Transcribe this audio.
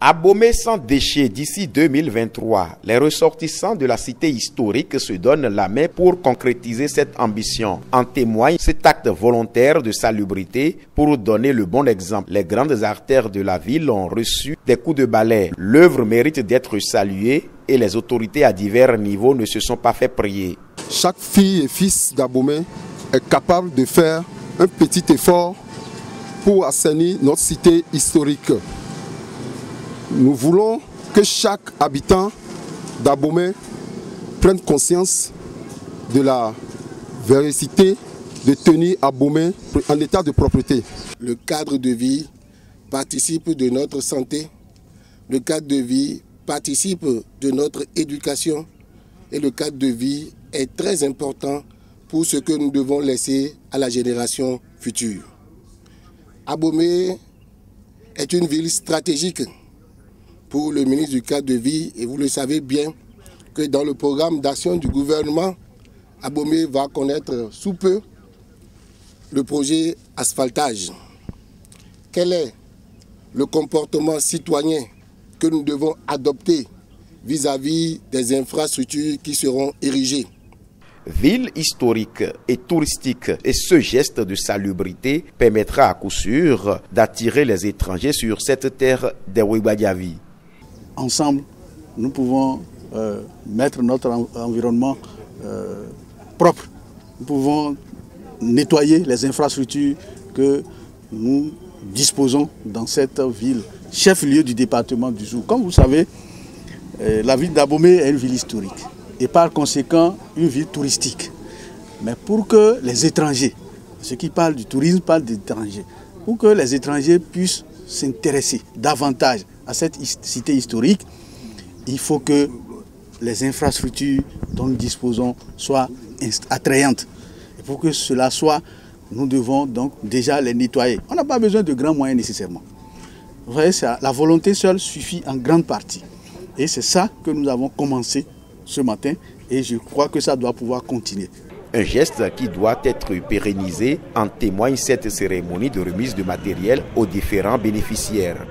Abomey sans déchets d'ici 2023, les ressortissants de la cité historique se donnent la main pour concrétiser cette ambition. En témoigne cet acte volontaire de salubrité pour donner le bon exemple. Les grandes artères de la ville ont reçu des coups de balai. L'œuvre mérite d'être saluée et les autorités à divers niveaux ne se sont pas fait prier. Chaque fille et fils d'Abomey est capable de faire un petit effort pour assainir notre cité historique. Nous voulons que chaque habitant d'Abomey prenne conscience de la véracité de tenir Abomey en état de propreté. Le cadre de vie participe de notre santé, le cadre de vie participe de notre éducation et le cadre de vie est très important pour ce que nous devons laisser à la génération future. Abomey est une ville stratégique pour le ministre du cadre de vie et vous le savez bien que dans le programme d'action du gouvernement, Abomey va connaître sous peu le projet asphaltage. Quel est le comportement citoyen que nous devons adopter vis-à-vis des infrastructures qui seront érigées? Ville historique et touristique, et ce geste de salubrité permettra à coup sûr d'attirer les étrangers sur cette terre des Wibadiavi. Ensemble, nous pouvons mettre notre environnement propre. Nous pouvons nettoyer les infrastructures que nous disposons dans cette ville, chef-lieu du département du Zou. Comme vous savez, la ville d'Abomey est une ville historique et par conséquent une ville touristique. Mais pour que les étrangers, ceux qui parlent du tourisme parlent des étrangers, pour que les étrangers puissent s'intéresser davantage à cette cité historique, il faut que les infrastructures dont nous disposons soient attrayantes. Et pour que cela soit, nous devons donc déjà les nettoyer. On n'a pas besoin de grands moyens nécessairement. Vous voyez, la volonté seule suffit en grande partie. Et c'est ça que nous avons commencé ce matin et je crois que ça doit pouvoir continuer. Un geste qui doit être pérennisé, en témoigne cette cérémonie de remise de matériel aux différents bénéficiaires.